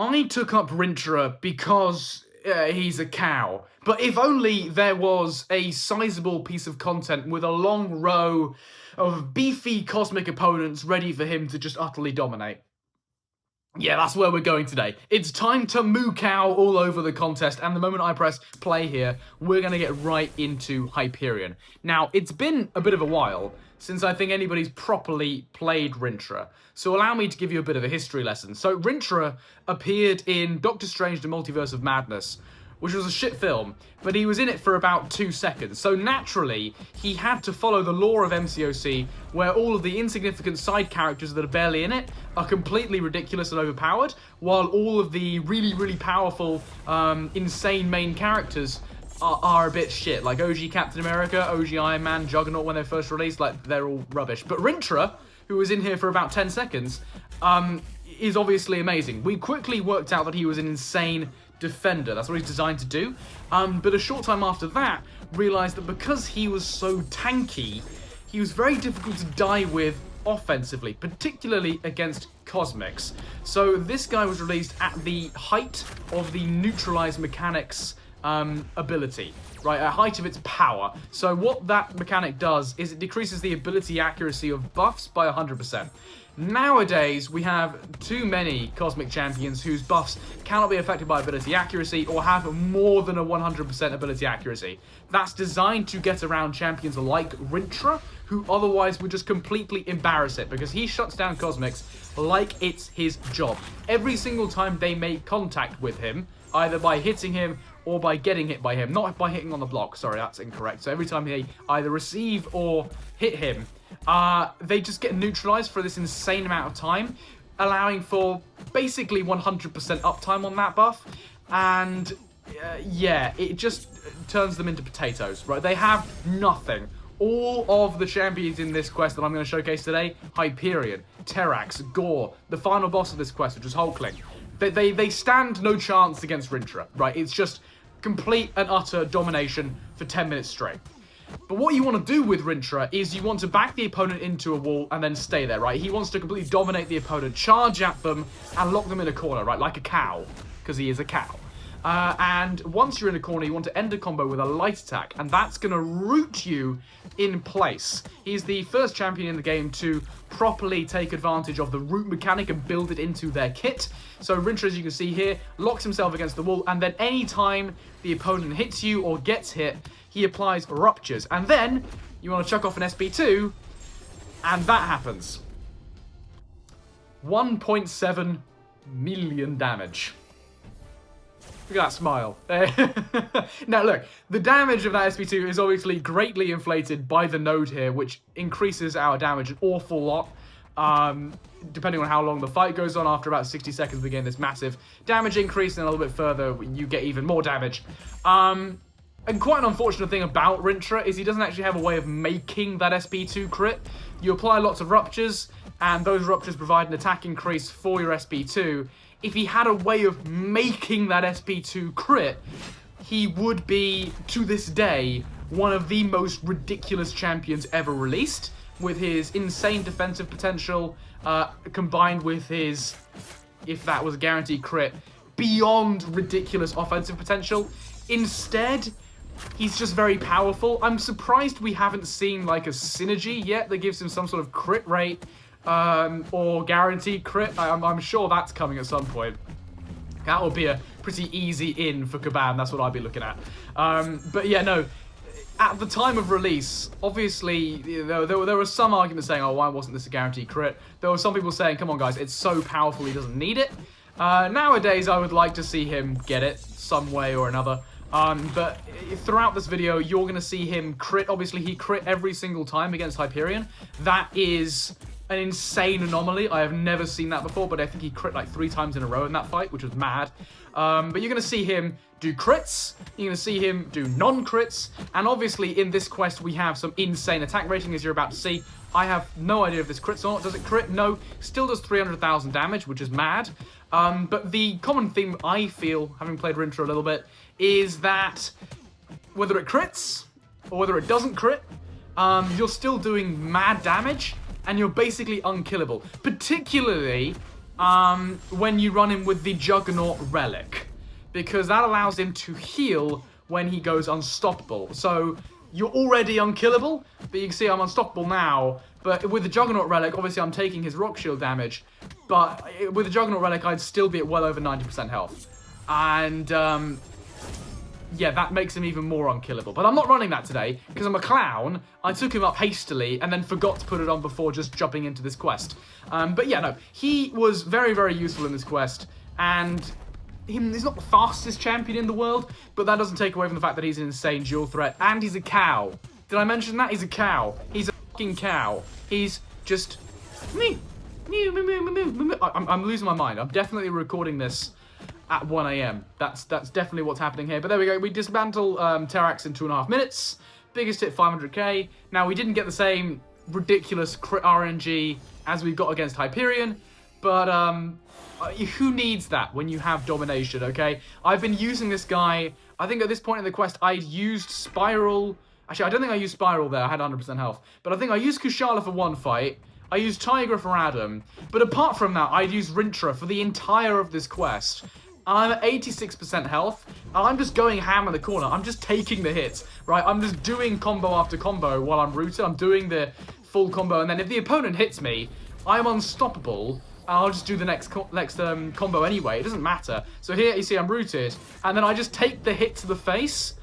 I took up Rintrah because he's a cow. But if only there was a sizable piece of content with a long row of beefy cosmic opponents ready for him to just utterly dominate. Yeah, that's where we're going today. It's time to Moo-Cow all over the contest, and the moment I press play here, we're going to get right into Hyperion. Now, it's been a bit of a while since I think anybody's properly played Rintrah, so allow me to give you a bit of a history lesson. So, Rintrah appeared in Doctor Strange: The Multiverse of Madness, which was a shit film, but he was in it for about 2 seconds. So naturally, he had to follow the law of MCOC, where all of the insignificant side characters that are barely in it are completely ridiculous and overpowered, while all of the really, really powerful, insane main characters are a bit shit. Like OG Captain America, OG Iron Man, Juggernaut when they first released, like, they're all rubbish. But Rintrah, who was in here for about 10 seconds, is obviously amazing. We quickly worked out that he was an insane defender. That's what he's designed to do. But a short time after that, realized that because he was so tanky, he was very difficult to die with offensively, particularly against Cosmics. So this guy was released at the height of the neutralize mechanics ability, right, at height of its power. So what that mechanic does is it decreases the ability accuracy of buffs by 100%. Nowadays, we have too many Cosmic Champions whose buffs cannot be affected by ability accuracy or have more than a 100% ability accuracy. That's designed to get around champions like Rintrah, who otherwise would just completely embarrass it, because he shuts down Cosmics like it's his job. Every single time they make contact with him, either by hitting him or by getting hit by him. Not by hitting on the block, sorry, that's incorrect. So every time they either receive or hit him, they just get neutralized for this insane amount of time, allowing for basically 100% uptime on that buff. And yeah, it just turns them into potatoes, right? They have nothing. All of the champions in this quest that I'm going to showcase today, Hyperion, Terrax, Gore, the final boss of this quest, which is Hulkling, they stand no chance against Rintrah, right? It's just complete and utter domination for 10 minutes straight. But what you want to do with Rintrah is you want to back the opponent into a wall and then stay there, right? He wants to completely dominate the opponent, charge at them, and lock them in a corner, right? Like a cow, because he is a cow. And once you're in a corner, you want to end a combo with a light attack, and that's going to root you in place. He's the first champion in the game to properly take advantage of the root mechanic and build it into their kit. So Rintrah, as you can see here, locks himself against the wall, and then anytime the opponent hits you or gets hit, he applies ruptures. And then you want to chuck off an SP2, and that happens. 1.7 million damage. Look at that smile. Now look, the damage of that SP2 is obviously greatly inflated by the node here, which increases our damage an awful lot. Depending on how long the fight goes on, after about 60 seconds we gain this massive damage increase, and a little bit further you get even more damage. And quite an unfortunate thing about Rintrah is he doesn't actually have a way of making that SP2 crit. You apply lots of ruptures, and those ruptures provide an attack increase for your SP2. If he had a way of making that SP2 crit, he would be, to this day, one of the most ridiculous champions ever released, with his insane defensive potential, combined with his, if that was a guaranteed crit, beyond ridiculous offensive potential. Instead, he's just very powerful. I'm surprised we haven't seen like a synergy yet that gives him some sort of crit rate, or guaranteed crit. I'm sure that's coming at some point. That would be a pretty easy in for Kabam. That's what I'd be looking at. But yeah, no. At the time of release, obviously, there were some arguments saying, oh, why wasn't this a guaranteed crit? There were some people saying, come on, guys, it's so powerful he doesn't need it. Nowadays, I would like to see him get it some way or another. But throughout this video, you're going to see him crit. Obviously, he crit every single time against Hyperion. That is an insane anomaly. I have never seen that before, but I think he crit like 3 times in a row in that fight, which was mad. But you're going to see him do crits, you're going to see him do non-crits, and obviously in this quest we have some insane attack rating, as you're about to see. I have no idea if this crits or not. Does it crit? No. Still does 300,000 damage, which is mad. But the common theme I feel, having played Rintrah a little bit, is that whether it crits or whether it doesn't crit, you're still doing mad damage, and you're basically unkillable. Particularly when you run him with the Juggernaut Relic, because that allows him to heal when he goes unstoppable. So you're already unkillable, but you can see I'm unstoppable now. But with the Juggernaut Relic, obviously I'm taking his Rock Shield damage, but with the Juggernaut Relic, I'd still be at well over 90% health. And, yeah, that makes him even more unkillable. But I'm not running that today, because I'm a clown. I took him up hastily, and then forgot to put it on before just jumping into this quest. But yeah, no, he was very, very useful in this quest, and he's not the fastest champion in the world, but that doesn't take away from the fact that he's an insane dual threat, and he's a cow. Did I mention that? He's a cow. He's a fucking cow. He's just... I'm losing my mind. I'm definitely recording this at 1 AM. That's definitely what's happening here. But there we go. We dismantle Terrax in 2.5 minutes. Biggest hit, 500k. Now, we didn't get the same ridiculous crit RNG as we've got against Hyperion, but who needs that when you have domination, okay? I've been using this guy. I think at this point in the quest, I'd used Spiral. Actually, I don't think I used Spiral there. I had 100% health. But I think I used Kushala for one fight. I used Tigra for Adam. But apart from that, I'd used Rintrah for the entire of this quest. I'm at 86% health, and I'm just going ham in the corner. I'm just taking the hits, right? I'm just doing combo after combo while I'm rooted. I'm doing the full combo, and then if the opponent hits me, I'm unstoppable. I'll just do the next combo anyway. It doesn't matter. So here you see I'm rooted, and then I just take the hit to the face.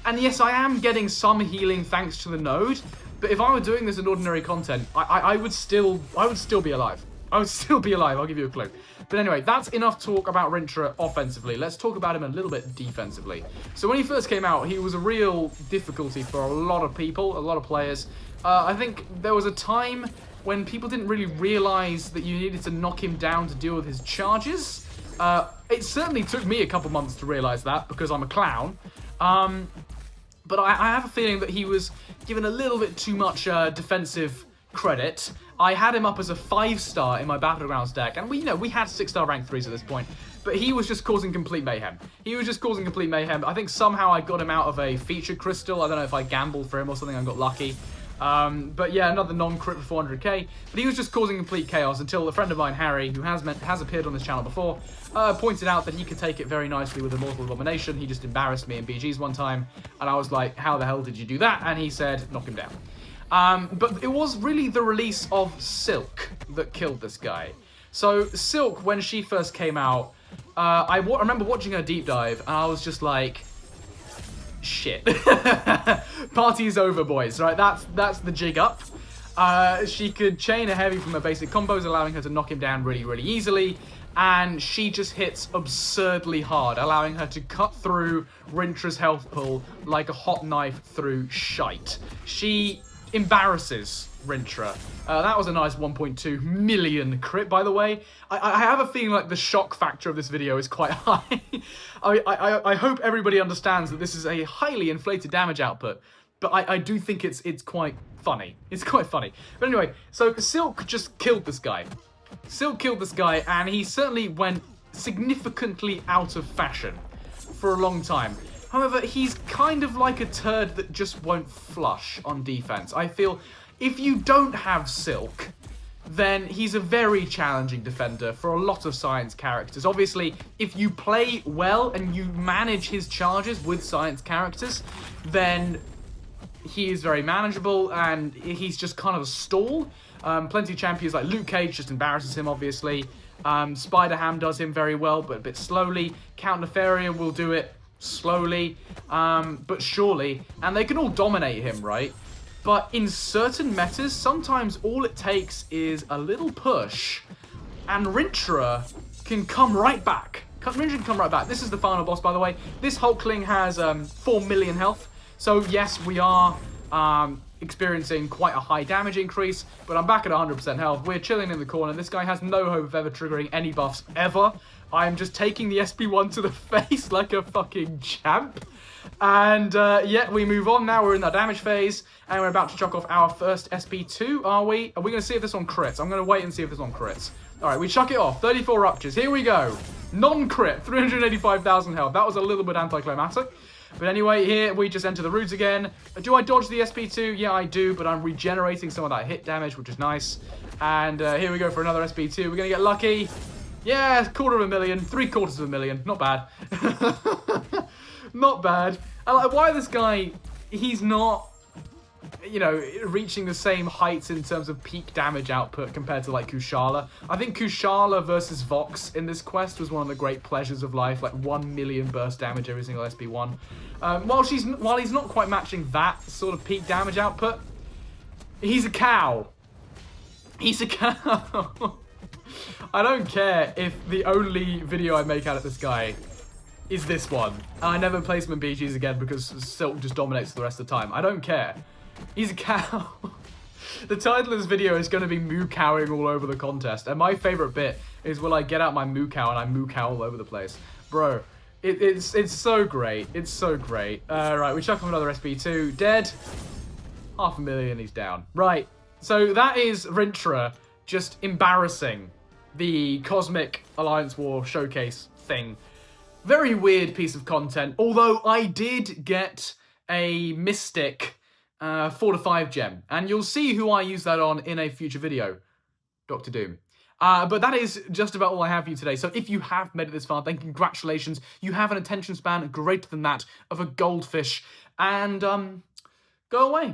And yes, I am getting some healing thanks to the node. But if I were doing this in ordinary content, I would still be alive. I would still be alive. I'll give you a clue. But anyway, that's enough talk about Rintrah offensively. Let's talk about him a little bit defensively. So when he first came out, he was a real difficulty for a lot of people, a lot of players. I think there was a time when people didn't really realize that you needed to knock him down to deal with his charges. It certainly took me a couple months to realize that because I'm a clown. But I have a feeling that he was given a little bit too much defensive credit. I had him up as a 5-star in my Battlegrounds deck, and we had 6-star rank 3s at this point, but he was just causing complete mayhem. He was just causing complete mayhem. I think somehow I got him out of a featured crystal. I don't know if I gambled for him or something, I got lucky. But yeah, another non-crit for 400k, but he was just causing complete chaos until a friend of mine, Harry, who has appeared on this channel before, pointed out that he could take it very nicely with Immortal Abomination. He just embarrassed me in BGs one time, and I was like, how the hell did you do that? And he said, knock him down. But it was really the release of Silk that killed this guy. So Silk, when she first came out, I remember watching her deep dive, and I was just like, shit. Party's over, boys, right? That's the jig up. She could chain a heavy from her basic combos, allowing her to knock him down really, really easily. And she just hits absurdly hard, allowing her to cut through Rintrah's health pool like a hot knife through shite. She embarrasses Rintrah. That was a nice 1.2 million crit, by the way. I have a feeling like the shock factor of this video is quite high. I hope everybody understands that this is a highly inflated damage output, but I do think it's quite funny. It's quite funny. But anyway, so Silk just killed this guy. Silk killed this guy, and he certainly went significantly out of fashion for a long time. However, he's kind of like a turd that just won't flush on defense. I feel if you don't have Silk, then he's a very challenging defender for a lot of Science characters. Obviously, if you play well and you manage his charges with Science characters, then he is very manageable, and he's just kind of a stall. Plenty of champions like Luke Cage just embarrasses him, obviously. Spider-Ham does him very well, but a bit slowly. Count Nefarian will do it slowly, but surely. And they can all dominate him, right? But in certain metas, sometimes all it takes is a little push, and Rintrah can come right back. Rintrah can come right back. This is the final boss, by the way. This Hulkling has 4 million health. So yes, we are experiencing quite a high damage increase, but I'm back at 100% health. We're chilling in the corner. This guy has no hope of ever triggering any buffs ever. I'm just taking the SP1 to the face like a fucking champ. And yeah, we move on. Now we're in the damage phase, and we're about to chuck off our first SP2, are we? Are we going to see if this one crits? I'm going to wait and see if this one crits. Alright, we chuck it off. 34 ruptures. Here we go. Non-crit. 385,000 health. That was a little bit anticlimactic. But anyway, here we just enter the roots again. Do I dodge the SP2? Yeah, I do, but I'm regenerating some of that hit damage, which is nice. And here we go for another SP2. We're going to get lucky. Yeah, 250,000, 750,000. Not bad. Not bad. And like, why this guy, he's not, you know, reaching the same heights in terms of peak damage output compared to like Kushala. I think Kushala versus Vox in this quest was one of the great pleasures of life, like 1 million burst damage every single SB1. While he's not quite matching that sort of peak damage output, he's a cow. He's a cow. I don't care if the only video I make out of this guy is this one. I never play some BGs again because Silk just dominates the rest of the time. I don't care. He's a cow. The title of this video is going to be Moo-Cowing all over the contest. And my favorite bit is when I get out my Moo-Cow and I Moo-Cow all over the place. Bro, it's so great. It's so great. Right, we chuck off another SB2. Dead. 500,000, he's down. Right, so that is Rintrah just embarrassing the Cosmic Alliance War showcase thing. Very weird piece of content, although I did get a Mystic 4 to 5 gem, and you'll see who I use that on in a future video, Dr. Doom. But that is just about all I have for you today. So if you have made it this far, then congratulations. You have an attention span greater than that of a goldfish, and go away.